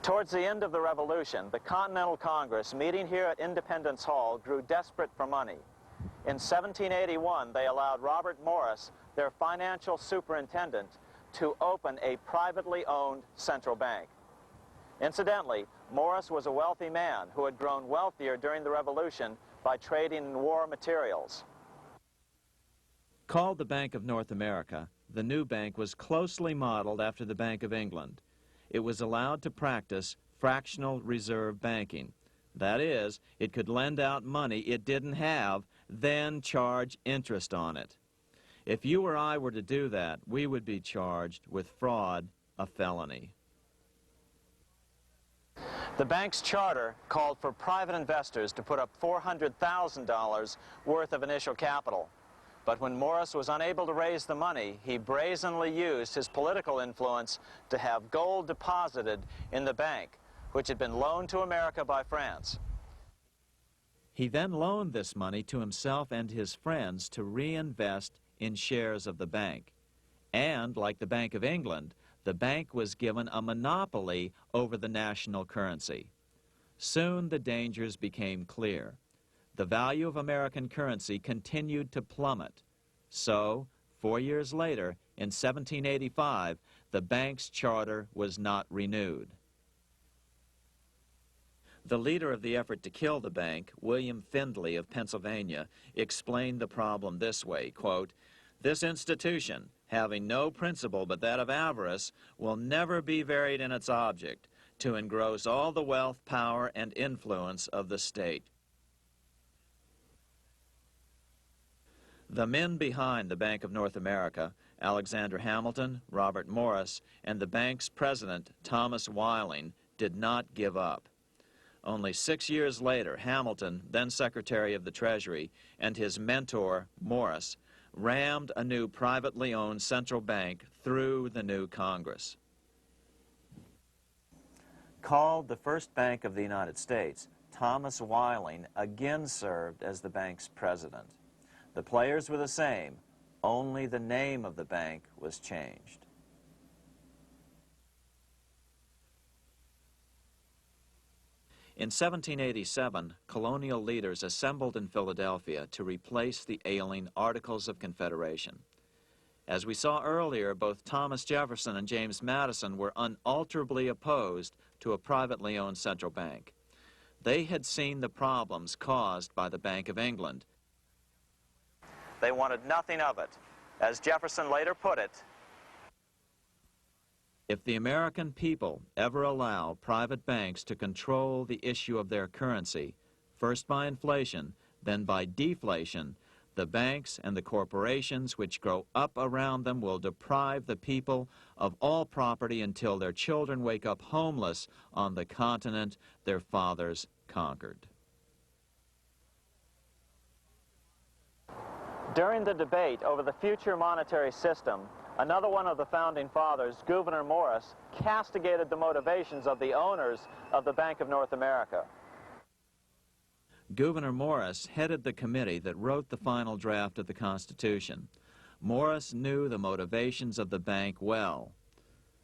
Towards the end of the Revolution, the Continental Congress, meeting here at Independence Hall, grew desperate for money. In 1781, they allowed Robert Morris, their financial superintendent, to open a privately owned central bank. Incidentally, Morris was a wealthy man who had grown wealthier during the Revolution by trading in war materials. Called the Bank of North America, the new bank was closely modeled after the Bank of England. It was allowed to practice fractional reserve banking. That is, it could lend out money it didn't have, then charge interest on it. If you or I were to do that, we would be charged with fraud, a felony. The bank's charter called for private investors to put up $400,000 worth of initial capital. But when Morris was unable to raise the money, he brazenly used his political influence to have gold deposited in the bank, which had been loaned to America by France. He then loaned this money to himself and his friends to reinvest in shares of the bank. And, like the Bank of England, the bank was given a monopoly over the national currency. Soon the dangers became clear. The value of American currency continued to plummet. So, 4 years later, in 1785, the bank's charter was not renewed. The leader of the effort to kill the bank, William Findley of Pennsylvania, explained the problem this way, quote, "This institution, having no principle but that of avarice, will never be varied in its object, to engross all the wealth, power, and influence of the state." The men behind the Bank of North America, Alexander Hamilton, Robert Morris, and the bank's president, Thomas Weiling, did not give up. Only 6 years later, Hamilton, then Secretary of the Treasury, and his mentor, Morris, rammed a new privately owned central bank through the new Congress. Called the first bank of the United States, Thomas Weiling again served as the bank's president. The players were the same, only the name of the bank was changed. In 1787, colonial leaders assembled in Philadelphia to replace the ailing Articles of Confederation. As we saw earlier, both Thomas Jefferson and James Madison were unalterably opposed to a privately owned central bank. They had seen the problems caused by the Bank of England. They wanted nothing of it. As Jefferson later put it, "If the American people ever allow private banks to control the issue of their currency, first by inflation, then by deflation, the banks and the corporations which grow up around them will deprive the people of all property until their children wake up homeless on the continent their fathers conquered." During the debate over the future monetary system, another one of the founding fathers, Gouverneur Morris, castigated the motivations of the owners of the Bank of North America. Gouverneur Morris headed the committee that wrote the final draft of the Constitution. Morris knew the motivations of the bank well.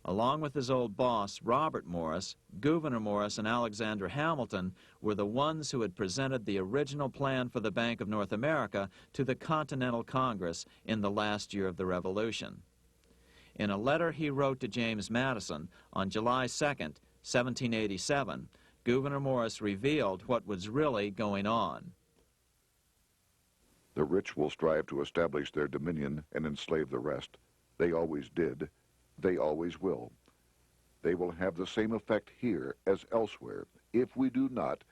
Along with his old boss, Robert Morris, Gouverneur Morris and Alexander Hamilton were the ones who had presented the original plan for the Bank of North America to the Continental Congress in the last year of the Revolution. In a letter he wrote to James Madison on July 2nd, 1787, Gouverneur Morris revealed what was really going on. "The rich will strive to establish their dominion and enslave the rest. They always did. They always will. They will have the same effect here as elsewhere if we do not,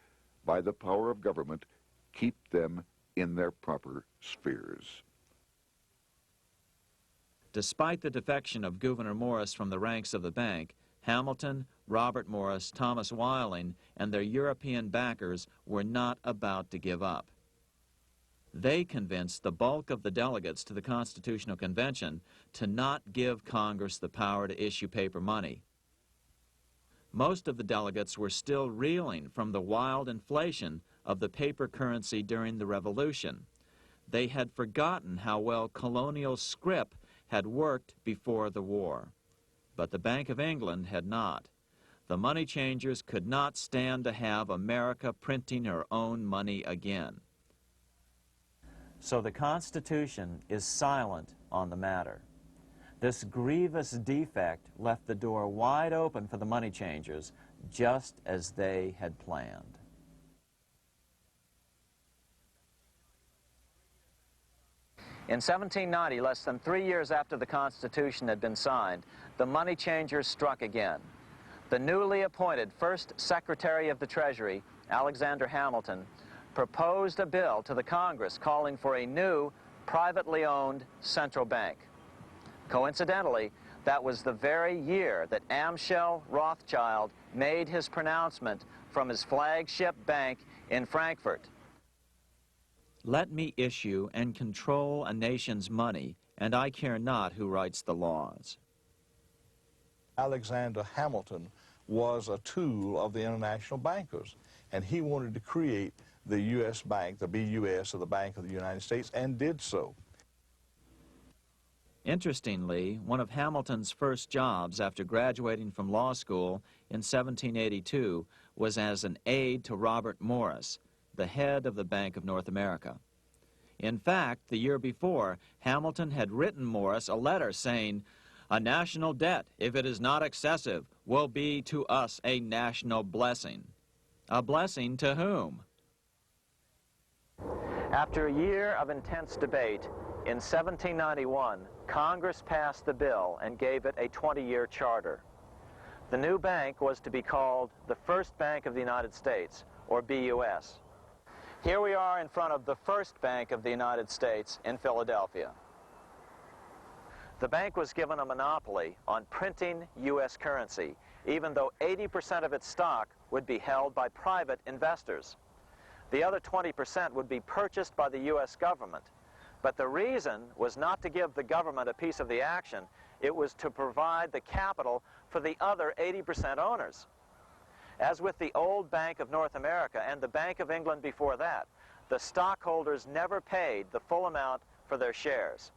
by the power of government, keep them in their proper spheres." Despite the defection of Gouverneur Morris from the ranks of the bank, Hamilton, Robert Morris, Thomas Weiling, and their European backers were not about to give up. They convinced the bulk of the delegates to the Constitutional Convention to not give Congress the power to issue paper money. Most of the delegates were still reeling from the wild inflation of the paper currency during the Revolution. They had forgotten how well colonial scrip had worked before the war. But the Bank of England had not. the money changers could not stand to have America printing her own money again. So the Constitution is silent on the matter. This grievous defect left the door wide open for the money changers, just as they had planned. In 1790, less than 3 years after the Constitution had been signed, the money changers struck again. The newly appointed first Secretary of the Treasury, Alexander Hamilton, proposed a bill to the Congress calling for a new, privately owned central bank. Coincidentally, that was the very year that Amschel Rothschild made his pronouncement from his flagship bank in Frankfurt. Let me issue and control a nation's money, and I care not who writes the laws. Alexander Hamilton was a tool of the international bankers, and he wanted to create the U.S. Bank, the BUS, or the Bank of the United States, and did so. Interestingly, one of Hamilton's first jobs after graduating from law school in 1782 was as an aide to Robert Morris, the head of the Bank of North America. In fact, the year before, Hamilton had written Morris a letter saying, "A national debt, if it is not excessive, will be to us a national blessing." A blessing to whom? After a year of intense debate, in 1791, Congress passed the bill and gave it a 20-year charter. The new bank was to be called the First Bank of the United States, or BUS. Here we are in front of the First Bank of the United States in Philadelphia. The bank was given a monopoly on printing U.S. currency, even though 80% of its stock would be held by private investors. The other 20% would be purchased by the U.S. government. But the reason was not to give the government a piece of the action. It was to provide the capital for the other 80% owners. As with the old Bank of North America and the Bank of England before that, the stockholders never paid the full amount for their shares.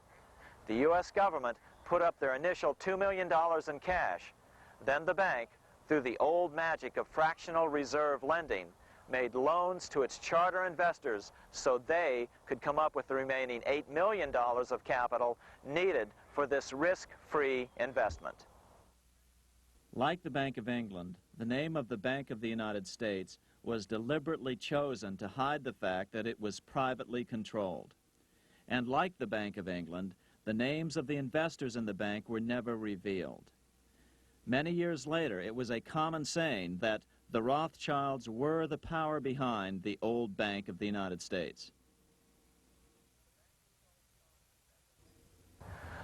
The U.S. government put up their initial $2 million in cash. Then the bank, through the old magic of fractional reserve lending, made loans to its charter investors so they could come up with the remaining $8 million of capital needed for this risk-free investment. Like the Bank of England, the name of the Bank of the United States was deliberately chosen to hide the fact that it was privately controlled. And like the Bank of England, the names of the investors in the bank were never revealed. Many years later, it was a common saying that the Rothschilds were the power behind the old Bank of the United States.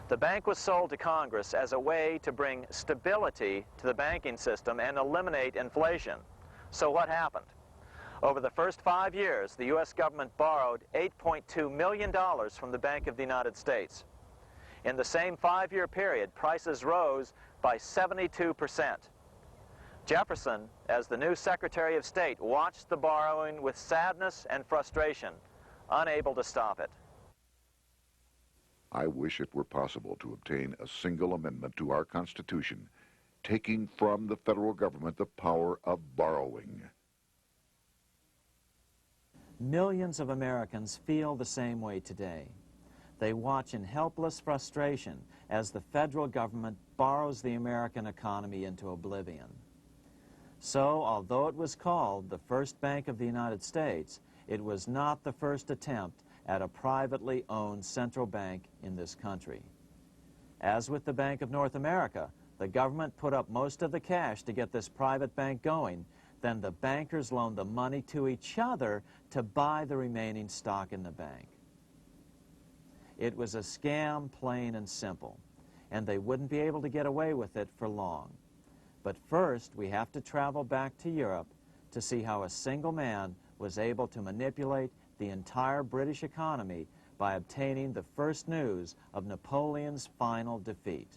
The bank was sold to Congress as a way to bring stability to the banking system and eliminate inflation. So what happened? Over the first 5 years, the U.S. government borrowed $8.2 million from the Bank of the United States. In the same 5-year period, prices rose by 72%. Jefferson, as the new Secretary of State, watched the borrowing with sadness and frustration, unable to stop it. I wish it were possible to obtain a single amendment to our Constitution, taking from the federal government the power of borrowing. Millions of Americans feel the same way today. They watch in helpless frustration as the federal government borrows the American economy into oblivion. So, although it was called the First Bank of the United States, it was not the first attempt at a privately owned central bank in this country. As with the Bank of North America, the government put up most of the cash to get this private bank going, then the bankers loaned the money to each other to buy the remaining stock in the bank. It was a scam, plain and simple, and they wouldn't be able to get away with it for long. But first, we have to travel back to Europe to see how a single man was able to manipulate the entire British economy by obtaining the first news of Napoleon's final defeat.